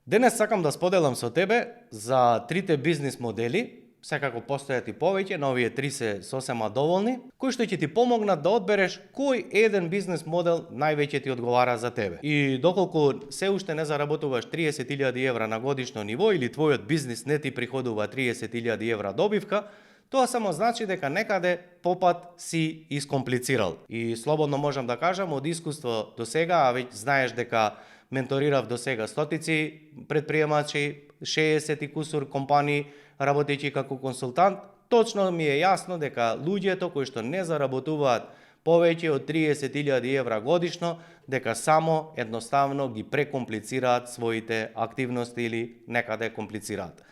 Денес сакам да споделам со тебе за трите бизнис модели, секако постојат и повеќе, но овие три се сосема доволни, кои што ќе ти помогнат да одбереш кој еден бизнис модел највеќе ти одговара за тебе. И доколку се уште не заработуваш 30.000 евра на годишно ниво или твојот бизнис не ти приходува 30.000 евра добивка, тоа само значи дека некаде попат си искомплицирал. И слободно можам да кажам од искуство до сега, а веќе знаеш дека менторирав до сега стотици предприемачи, 60 и кусур компании, работејќи како консултант, точно ми е јасно дека луѓето кои што не заработуваат повеќе од 30.000 евра годишно, дека само едноставно ги прекомплицираат своите активности или некаде комплицираат.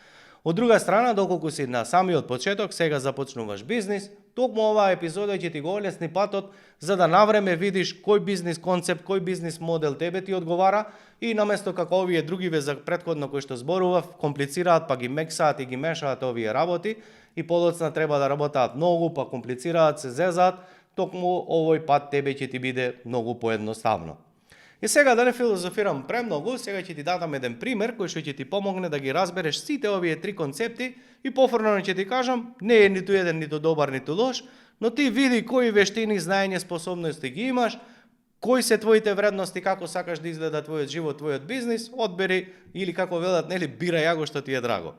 Од друга страна, доколку си на самиот почеток, сега започнуваш бизнис, токму оваа епизода ќе ти го олесни патот за да навреме видиш кој бизнис концепт, кој бизнис модел тебе ти одговара и наместо како овие другиве за претходно кои што зборував, комплицираат па ги мексаат и ги мешаат овие работи и подоцна треба да работаат многу, па комплицираат, се зезаат, токму овој пат тебе ќе ти биде многу поедноставно. И сега да не филозофирам премногу, сега ќе ти дадам еден пример кој што ќе ти помогне да ги разбереш сите овие три концепти и пофрно ќе ти кажам, не е ниту еден ниту добар ниту лош, но ти види кои вештини, знаење, способности ги имаш, кои се твоите вредности, како сакаш да изгледа твојот живот, твојот бизнис, одбери или како велат, нели, бирај ја го што ти е драго.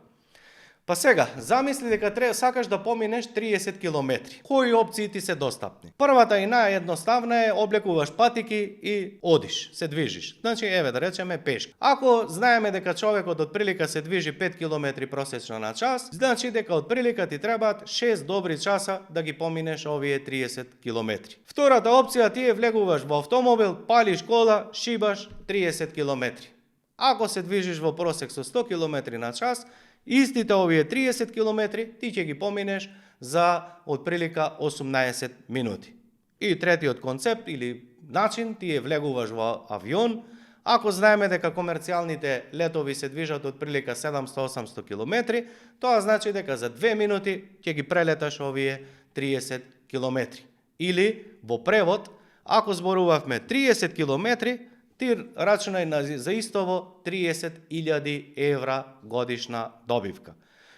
Па сега, замисли дека сакаш да поминеш 30 километри. Кои опции ти се достапни? Првата и наједноставна е облекуваш патики и одиш, се движиш. Значи, еве да речеме пешки. Ако знаеме дека човекот од прилика се движи 5 километри просечно на час, значи дека од прилика ти требаат 6 добри часа да ги поминеш овие 30 километри. Втората опција ти е влегуваш во автомобил, палиш кола, шибаш 30 километри. Ако се движиш во просек со 100 километри на час, истите овие 30 километри ти ќе ги поминеш за отприлика 18 минути. И третиот концепт или начин ти е влегуваш во авион. Ако знаеме дека комерцијалните летови се движат отприлика 700-800 километри, тоа значи дека за 2 минути ќе ги прелеташ овие 30 километри. Или во превод, ако зборувавме 30 километри, ти рачунај за истово 30.000 евра годишна добивка.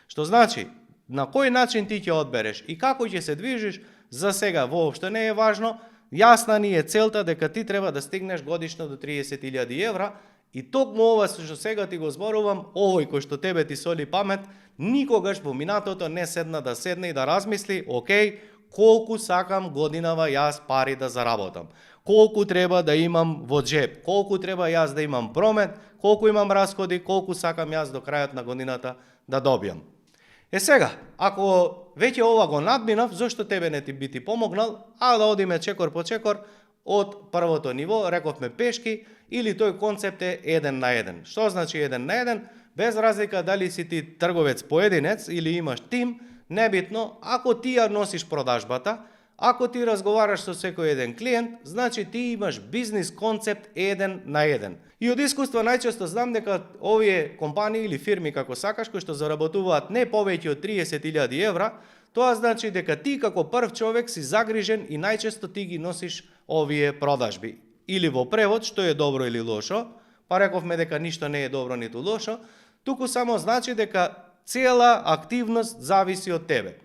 Што значи, на кој начин ти ќе одбереш и како ќе се движиш, за сега воопшто не е важно, јасна ни е целта дека ти треба да стигнеш годишно до 30.000 евра и токму ова што сега ти го зборувам, овој кој што тебе ти соли памет, никогаш во минатото не седна и да размисли, окей, колку сакам годинава јас пари да заработам, колку треба да имам во джеб, колку треба јас да имам промет, колку имам расходи, колку сакам јас до крајот на годината да добијам. Е сега, ако веќе ова го надминав, зошто тебе не ти би ти помогнал, а да одиме чекор по чекор од првото ниво, рековме пешки, или тој концепт е 1 на 1. Што значи 1 на 1? Без разлика дали си ти трговец поединец или имаш тим, небитно, ако ти ја носиш продажбата, ако ти разговараш со секој еден клиент, значи ти имаш бизнис концепт 1 на 1. И од искуство најчесто знам дека овие компании или фирми како сакаш, кои што заработуваат не повеќе од 30.000 евра, тоа значи дека ти како прв човек си загрижен и најчесто ти ги носиш овие продажби. Или во превод, што е добро или лошо, па рековме дека ништо не е добро ниту лошо, туку само значи дека цела активност зависи од тебе.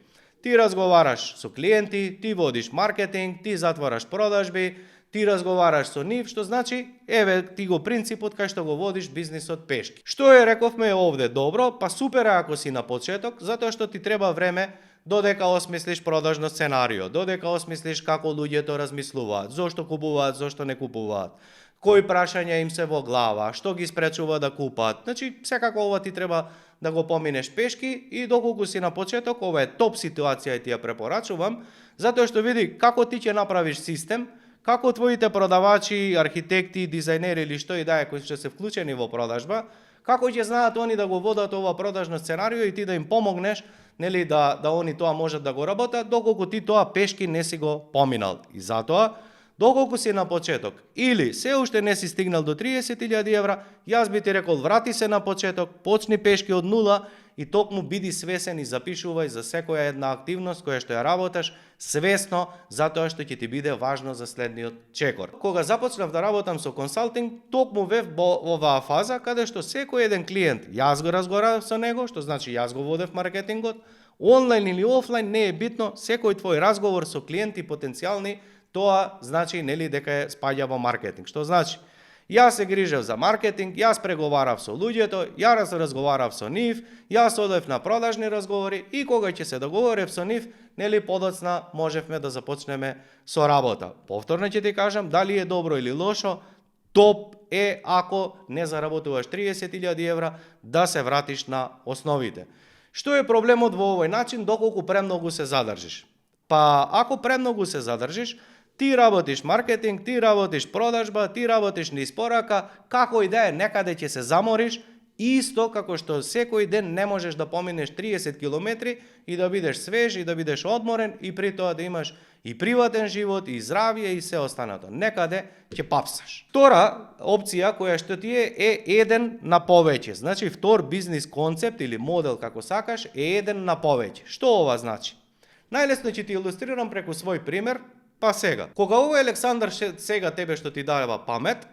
Ти разговараш со клиенти, ти водиш маркетинг, ти затвараш продажби, ти разговараш со нив, што значи, еве ти го принципот кај што го водиш бизнисот пешки. Што е, рековме овде добро, па супер ако си на почеток, затоа што ти треба време додека осмислиш продажно сценарио, додека осмислиш како луѓето размислуваат, зошто купуваат, зошто не купуваат, кои прашања им се во глава, што ги спречува да купат. Значи, секако ова ти треба да го поминеш пешки и доколку си на почеток, ова е топ ситуација и ти ја препорачувам, затоа што види како ти ќе направиш систем, како твоите продавачи, архитекти, дизајнери или што и да е кои ќе се вклучени во продажба, како ќе знаат они да го водат ова продажно сценарио и ти да им помогнеш, нели да они тоа можат да го работат, доколку ти тоа пешки не си го поминал. И затоа Доколку си на почеток или се уште не си стигнал до 30.000 евра, јас би ти рекол врати се на почеток, почни пешки од нула и токму биди свесен и запишувај за секоја една активност која што ја работаш свесно, затоа што ќе ти биде важно за следниот чекор. Кога започнав да работам со консалтинг, токму бев во оваа фаза каде што секој еден клиент, јас го разговарав со него, што значи јас го водев маркетингот, онлайн или офлайн не е битно, секој твој разговор со клиенти потенцијални, тоа значи нели дека е спаѓа во маркетинг. Што значи? Јас се грижев за маркетинг, јас преговарав со луѓето, јас разговарав со нив, јас одев на продажни разговори и кога ќе се договорев со нив, нели подоцна можевме да започнеме со работа. Повторно ќе ти кажам, дали е добро или лошо, топ е ако не заработуваш 30.000 евра, да се вратиш на основите. Што е проблемот во овој начин, доколку премногу се задржиш? Па ако премногу се задржиш, ти работиш маркетинг, ти работиш продажба, ти работиш низ порака, како и да е, некаде ќе се замориш, исто како што секој ден не можеш да поминеш 30 километри и да бидеш свеж и да бидеш одморен и при тоа да имаш и приватен живот, и здравје и се останато. Некаде ќе папсаш. Втора опција која што ти е еден на повеќе. Значи втор бизнис концепт или модел како сакаш е еден на повеќе. Што ова значи? Најлесно ќе ти илустрирам преку свој пример. Па сега, кога овој Александар сега тебе што ти дава памет,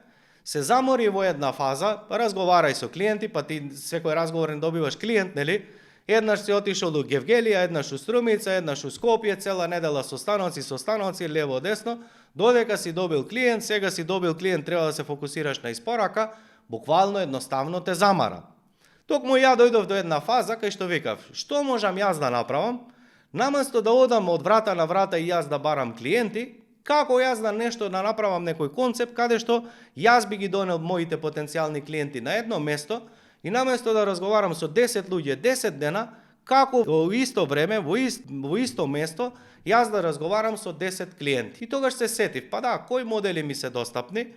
се замори во една фаза, разговарај со клиенти, па ти секој разговор не добиваш клиент, нели? Еднаш си отишол до Гевгелија, еднаш у Струмица, еднаш у Скопје, цела недела состаноци, лево десно, додека си добил клиент, сега си добил клиент, треба да се фокусираш на испорака, буквално едноставно те замара. Токму ја дојдов до една фаза кај што викав, што можам јас да направам? Наместо да одам од врата на врата и јас да барам клиенти, како јас да нешто да направам некој концепт каде што јас би ги донел моите потенцијални клиенти на едно место и наместо да разговарам со 10 луѓе 10 дена, како во исто време, во исто место, јас да разговарам со 10 клиенти. И тогаш се сетив, па да, кои модели ми се достапни?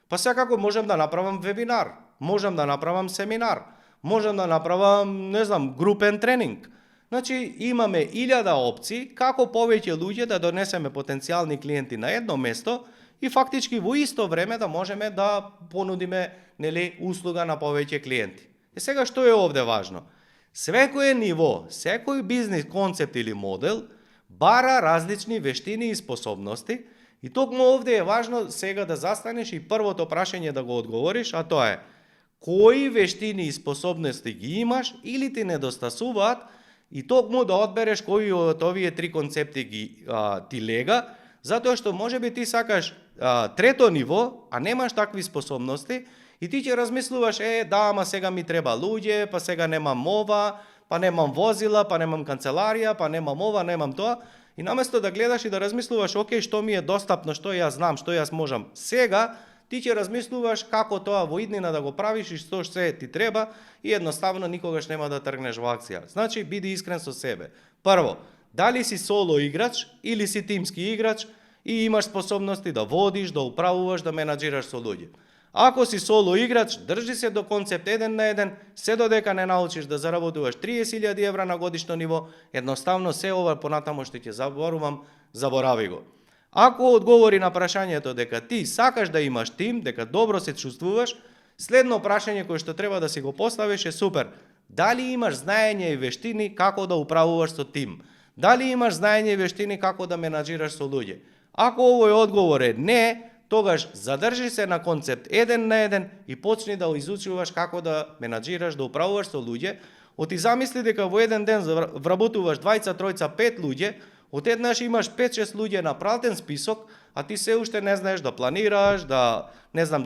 Па секако можам да направам вебинар, можам да направам семинар, можам да направам, не знам, групен тренинг. Значи, имаме 1000 опции како повеќе луѓе да донесеме потенцијални клиенти на едно место и фактички во исто време да можеме да понудиме, нели, услуга на повеќе клиенти. И сега што е овде важно? Секој ниво, секој бизнис концепт или модел бара различни вештини и способности и токму овде е важно сега да застанеш и првото прашање да го одговориш, а тоа е кои вештини и способности ги имаш или ти недостасуваат и токму да одбереш кои од овие три концепти ти лега, затоа што можеби ти сакаш трето ниво, а немаш такви способности и ти ќе размислуваш, да, ама сега ми треба луѓе, па сега немам ова, па немам возила, па немам канцеларија, па немам ова, немам тоа. И наместо да гледаш и да размислуваш, окей, што ми е достапно, што јас знам, што јас можам сега, ти ќе размислуваш како тоа во иднина да го правиш и што се ти треба и едноставно никогаш нема да тргнеш во акција. Значи, биди искрен со себе. Прво, дали си соло играч или си тимски играч и имаш способности да водиш, да управуваш, да менаџираш со луѓе. Ако си соло играч, држи се до концепт 1 на 1, се додека не научиш да заработуваш 30.000 евра на годишно ниво, едноставно се ова понатамо што ќе заборави го. Ако одговори на прашањето дека ти сакаш да имаш тим, дека добро се чувствуваш, следно прашање кое што треба да си го поставиш е супер. Дали имаш знаење и вештини како да управуваш со тим? Дали имаш знаење и вештини како да менаџираш со луѓе? Ако овој одговор е не, тогаш задржи се на концепт 1 на 1 и почни да изучуваш како да менаџираш, да управуваш со луѓе. Оти замисли дека во еден ден вработуваш 2, 3, 5 луѓе, отеднаш имаш 5-6 луѓе на пратен список, а ти се уште не знаеш да планираш, да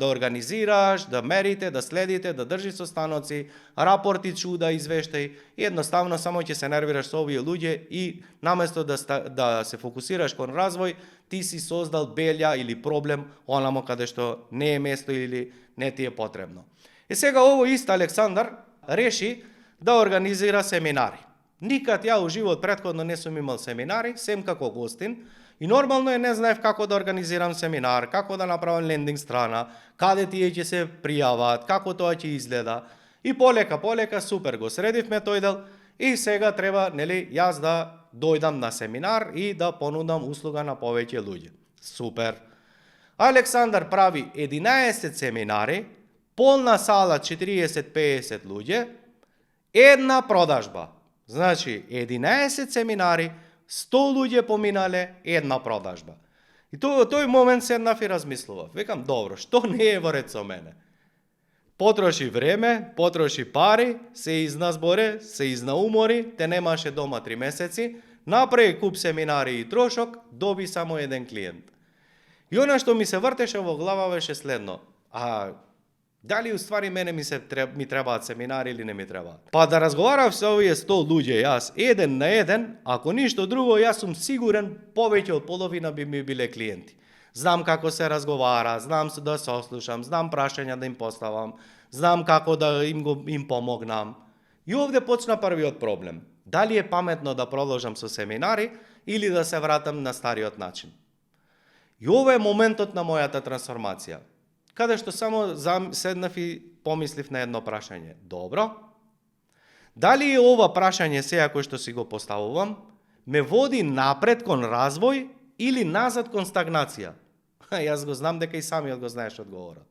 организираш, да мерите, да следите, да држиш состаноци, рапорти чуда, извештај, и едноставно само ќе се нервираш со овие луѓе и наместо да се фокусираш кон развој, ти си создал белја или проблем онамо каде што не е место или не ти е потребно. И сега овој ист Александар реши да организира семинари. Никад ја у живот претходно не сум имал семинари, сем како гостин, и нормално е не знаев како да организирам семинар, како да направам лендинг страна, каде тие ќе се пријават, како тоа ќе изгледа. И полека супер го средивме тој дел и сега треба, нели, јас да дојдам на семинар и да понудам услуга на повеќе луѓе. Супер. Александар прави 11 семинари, полна сала 40-50 луѓе, една продажба. Значи 11 семинари, 100 луѓе поминале, една продажба. И во тој момент седнав и размислував. Викам, добро, што не е во ред со мене? Потроши време, потроши пари, се изназборе, се изнаумори, те немаше дома 3 месеци, направи куп семинари и трошок, доби само еден клиент. И она што ми се вртеше во глава беше следно. Дали уствари мене ми требаат семинари или не ми требаат? Па да разговарав со овие 100 луѓе јас, еден на еден, ако ништо друго, јас сум сигурен повеќе од половина би ми биле клиенти. Знам како се разговара, знам да се ослушам, знам прашања да им поставам, знам како да им помогнам. И овде почна првиот проблем. Дали е паметно да продолжам со семинари или да се вратам на стариот начин? И ова е моментот на мојата трансформација, каде што само седнав и помислив на едно прашање. Добро, дали е ова прашање сега кој што си го поставувам, ме води напред кон развој или назад кон стагнација? Јас го знам дека и самиот го знаеш одговорот.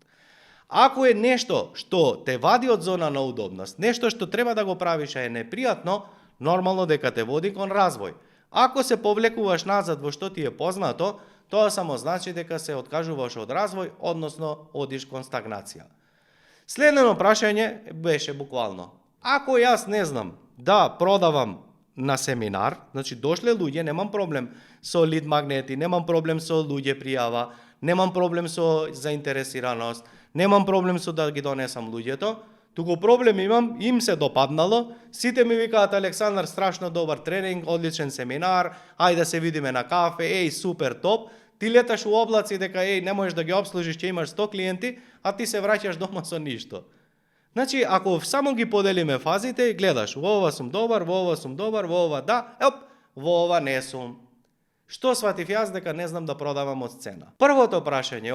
Ако е нешто што те вади од зона на удобност, нешто што треба да го правиш а е непријатно, нормално дека те води кон развој. Ако се повлекуваш назад во што ти е познато, тоа само значи дека се откажуваш од развој, односно одиш кон стагнација. Следно прашање беше буквално. Ако јас не знам да продавам на семинар, значи дошле луѓе, немам проблем со лид магнети, немам проблем со луѓе пријава, немам проблем со заинтересираност, немам проблем со да ги донесам луѓето, туку проблем имам, им се допаднало, сите ми викаат Александар, страшно добар тренинг, одличен семинар, ајде да се видиме на кафе, супер топ, ти леташ у облаци дека не можеш да ги обслужиш, ќе имаш 100 клиенти, а ти се враќаш дома со ништо. Значи, ако само ги поделиме фазите, гледаш, во ова сум добар, во ова сум добар, во ова да, во ова не сум. Што сватив јас дека не знам да продавам од сцена? Првото прашање,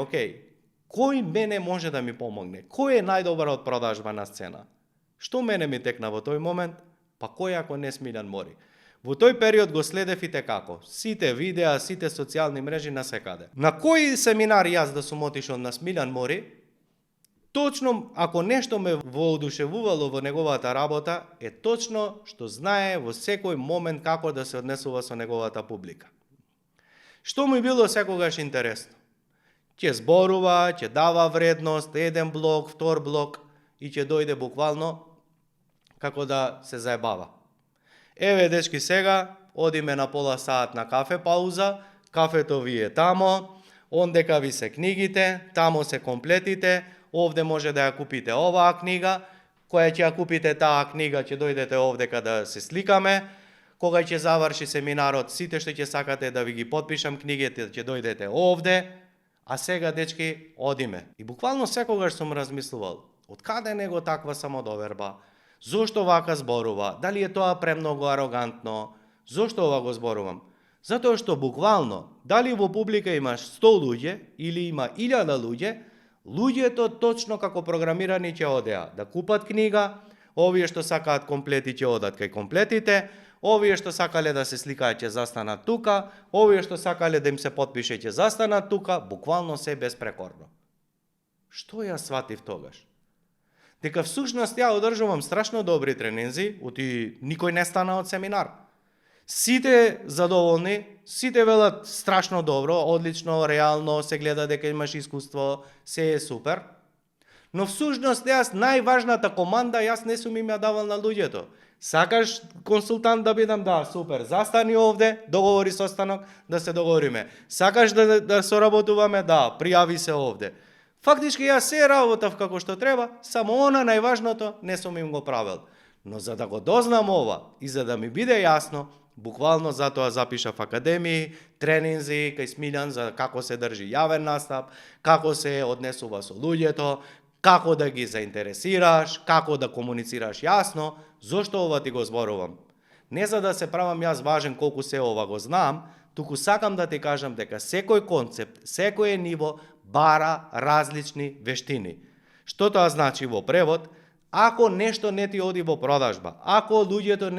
кој мене може да ми помогне? Кој е најдобар од продажба на сцена? Што мене ми текна во тој момент? Па кој ако не Смилјан Мори? Во тој период го следев и текако. Сите видеа, сите социјални мрежи на секаде. На кој семинар јас да сум отишол на Смилјан Мори, точно ако нешто ме воодушевувало во неговата работа, е точно што знае во секој момент како да се однесува со неговата публика. Што ми било секогаш интересно? Ќе зборува, ќе дава вредност, еден блок, втор блок и ќе дојде буквално како да се заебава. Еве, дечки, сега одиме на пола саат на кафе пауза, кафето ви е тамо, ондека ви се книгите, тамо се комплетите, овде може да ја купите оваа книга, која ќе ја купите таа книга, ќе дојдете овдека да се сликаме, кога ќе заврши семинарот, сите што ќе сакате да ви ги подпишам книгите, ќе дојдете овде, а сега, дечки, одиме. И буквално секогаш сум размислувал, од каде него таква самодоверба, зошто вака зборува, дали е тоа премногу арогантно, зошто ова го зборувам? Затоа што буквално, дали во публика имаш 100 луѓе или има 1000 луѓе, луѓето точно како програмирани ќе одеа да купат книга, овие што сакаат комплети ќе одат кај комплетите, овие што сакале да се сликаат ќе застанат тука, овие што сакале да им се подпише ќе застанат тука, буквално се безпрекорно. Што ја сватив тогаш? Дека всушност ја одржувам страшно добри тренинзи, никој не стана од семинар. Сите задоволни, сите велат страшно добро, одлично, реално, се гледа дека имаш искуство, се е супер. Но всушност јас најважната команда јас не сум им ја давал на луѓето. Сакаш консултант да бидам? Да, супер. Застани овде, договори состанок, да се договориме. Сакаш да соработуваме? Да, пријави се овде. Фактички јас се работав како што треба, само она најважното не сум им го правил. Но за да го дознам ова и за да ми биде јасно, буквално затоа запишав академии, тренинзи кај Смилјан за како се држи јавен настап, како се однесува со луѓето, како да ги заинтересираш, како да комуницираш јасно, зошто ова ти го зборувам? Не за да се правам јас важен колку се ова го знам, туку сакам да ти кажам дека секој концепт, секој ниво бара различни вештини. Што тоа значи во превод? Ако нешто не ти оди во продажба, ако луѓето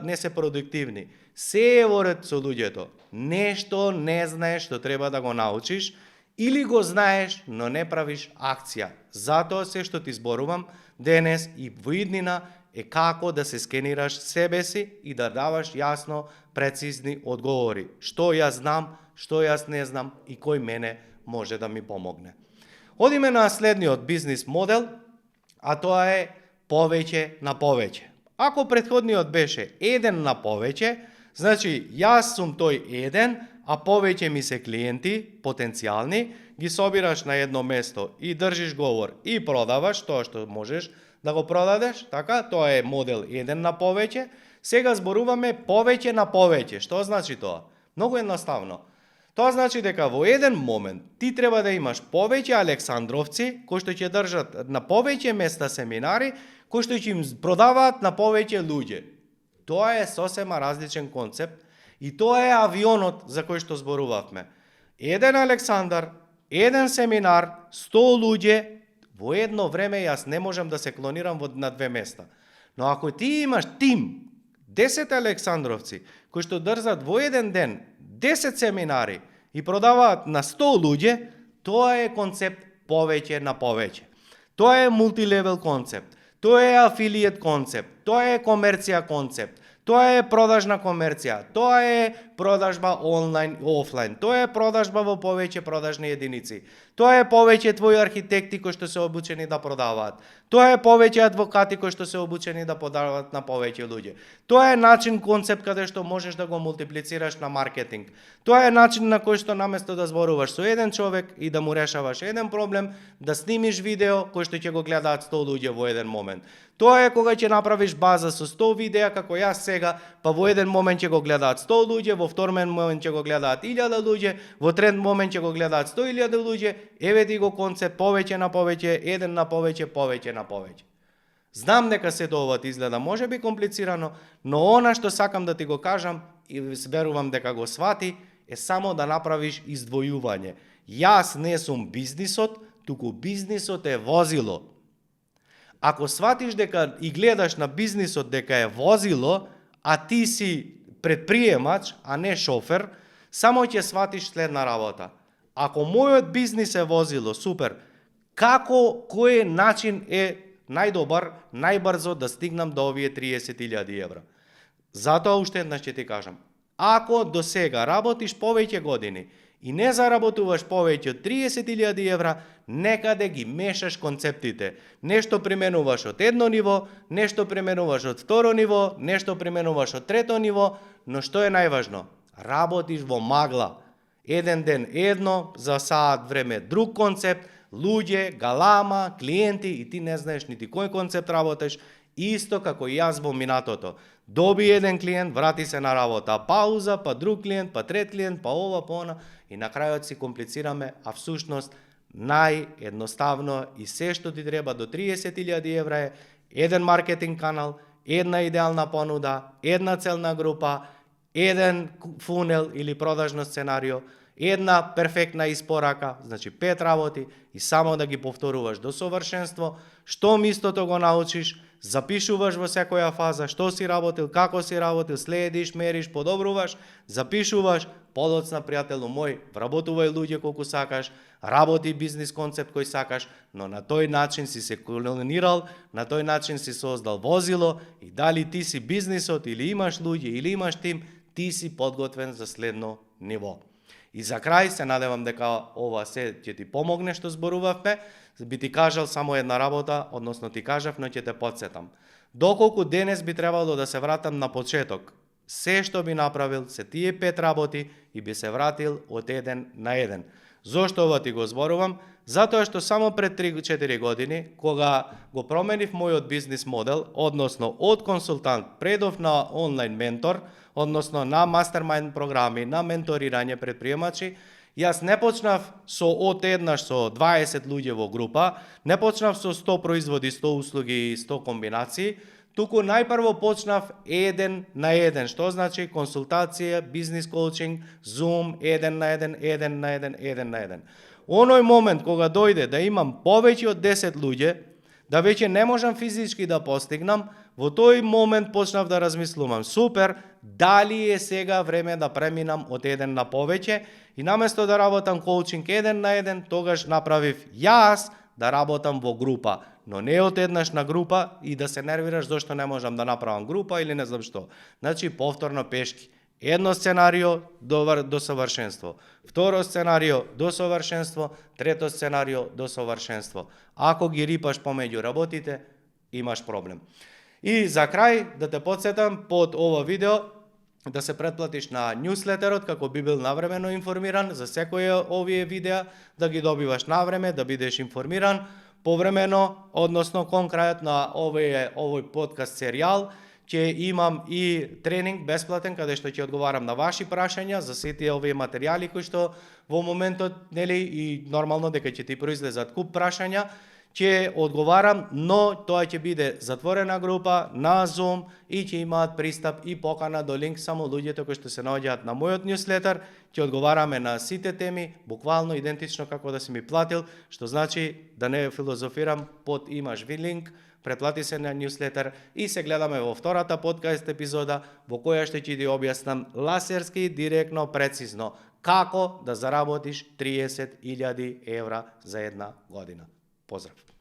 не се продуктивни, се е во ред со луѓето, нешто не знаеш што треба да го научиш Или го знаеш, но не правиш акција. Затоа се што ти зборувам денес и во иднина е како да се скенираш себе си и да даваш јасно, прецизни одговори. Што јас знам, што јас не знам и кој мене може да ми помогне. Одиме на следниот бизнис модел, а тоа е повеќе на повеќе. Ако претходниот беше еден на повеќе, значи јас сум тој еден, а повеќе ми се клиенти, потенцијални, ги собираш на едно место и држиш говор и продаваш тоа што можеш да го продадеш, така, тоа е модел еден на повеќе. Сега зборуваме повеќе на повеќе. Што значи тоа? Многу едноставно. Тоа значи дека во еден момент ти треба да имаш повеќе александровци кои што ќе држат на повеќе места семинари, кои што ќе им продаваат на повеќе луѓе. Тоа е сосема различен концепт и тоа е авионот за кој што зборувавме. Еден Александар, еден семинар, 100 луѓе, во едно време јас не можам да се клонирам на две места. Но ако ти имаш тим, 10 александровци, кои што држат во еден ден 10 семинари и продаваат на 100 луѓе, тоа е концепт повеќе на повеќе. Тоа е мултилевел концепт, тоа е афилиет концепт, тоа е комерција концепт, тоа е продажна комерција, тоа е продажба онлайн и офлайн, тоа е продажба во повеќе продажни единици, тоа е повеќе твои архитекти кои што се обучени да продаваат, тоа е повеќе адвокати кои што се обучени да продаваат на повеќе луѓе. Тоа е начин, концепт каде што можеш да го мултиплицираш на маркетинг. Тоа е начин на кој што наместо да зборуваш со еден човек и да му решаваш еден проблем, да снимиш видео кој што ќе го гледаат 100 луѓе во еден момент. Тоа е кога ќе направиш база со 100 видеа како јас сега, па во еден момент ќе го гледаат 100 луѓе, во втор момент ќе го гледаат 1000 луѓе, во трет момент ќе го гледаат 100.000 луѓе, еве ти го концепт повеќе на повеќе, еден на повеќе, повеќе на повеќе. Знам дека сето ова ти изгледа можеби комплицирано, но она што сакам да ти го кажам и верувам дека го свати, е само да направиш издвојување. Јас не сум бизнисот, туку бизнисот е возило. Ако сватиш дека и гледаш на бизнисот дека е возило, а ти си предприемач, а не шофер, само ќе сватиш следна работа. Ако мојот бизнис е возило, супер, кој начин е најдобар, најбрзо да стигнам до овие 30.000 евра? Затоа уште еднаш ќе ти кажам, ако до сега работиш повеќе години и не заработуваш повеќе од 30.000 евра, некаде ги мешаш концептите. Нешто применуваш од едно ниво, нешто применуваш од второ ниво, нешто применуваш од трето ниво, но што е најважно? Работиш во магла. Еден ден едно, за саат време друг концепт, луѓе, галама, клиенти и ти не знаеш нити кој концепт работеш, исто како јас во минатото. Доби еден клиент, врати се на работа, пауза, па друг клиент, па трет клиент, па ова, па она, и на крајот си комплицираме, а всушност наједноставно и се што ти треба до 30.000 евра е еден маркетинг канал, една идеална понуда, една целна група, еден фунел или продажно сценарио, една перфектна испорака, значи 5 работи и само да ги повторуваш до совршенство, што истото го научиш, запишуваш во секоја фаза што си работил, како си работил, следиш, мериш, подобруваш, запишуваш, подоцна пријателу мој, вработувај луѓе колку сакаш, работи бизнис концепт кој сакаш, но на тој начин си се колонирал, на тој начин си создал возило и дали ти си бизнисот или имаш луѓе или имаш тим, ти си подготвен за следно ниво. И за крај се надевам дека ова се ќе ти помогне што зборувавме, би ти кажал само една работа, односно ти кажав, но ќе те подсетам. Доколку денес би требало да се вратам на почеток, се што би направил, се тие 5 работи и би се вратил од еден на еден. Зошто ова ти го зборувам? Затоа што само пред 3-4 години, кога го променив мојот бизнис модел, односно од консултант предов на онлайн ментор, односно на мастермајнд програми, на менторирање предприемачи, јас не почнав од еднаш со 20 луѓе во група, не почнав со 100 производи, 100 услуги и 100 комбинации, туку најпрво почнав еден на еден, што значи консултација, бизнис коучинг, Zoom, еден на еден, еден на еден, еден на еден. Оној момент кога дојде да имам повеќе од 10 луѓе, да веќе не можам физички да постигнам, Во тој момент почнав да размислувам, супер, дали е сега време да преминам од еден на повеќе и наместо да работам коучинг еден на еден, тогаш направив јас да работам во група, но не од еднаш на група и да се нервираш зашто не можам да направам група или не знам што. Значи повторно пешки. Едно сценарио до совршенство, второ сценарио до совршенство, трето сценарио до совршенство. Ако ги рипаш помеѓу работите, имаш проблем. И за крај, да те подсетам под ово видео, да се претплатиш на ньюслетерот, како би бил навремено информиран за секој овие видеа, да ги добиваш навреме, да бидеш информиран повремено, односно кон крајот на овој подкаст серијал, ќе имам и тренинг бесплатен, каде што ќе одговарам на ваши прашања за сите овие материјали кои што во моментот, нели, и нормално дека ќе ти произлезат куп прашања, ќе одговарам, но тоа ќе биде затворена група на Zoom и ќе имаат пристап и покана до линк само луѓето кои што се наоѓаат на мојот ньюслетер, ќе одговараме на сите теми, буквално идентично како да си ми платил, што значи да не филозофирам, под имаш ви линк, претплати се на ньюслетер и се гледаме во втората подкаст епизода во која што ќе ти објаснам ласерски, директно, прецизно како да заработиш 30.000 евра за една година. Поздрав!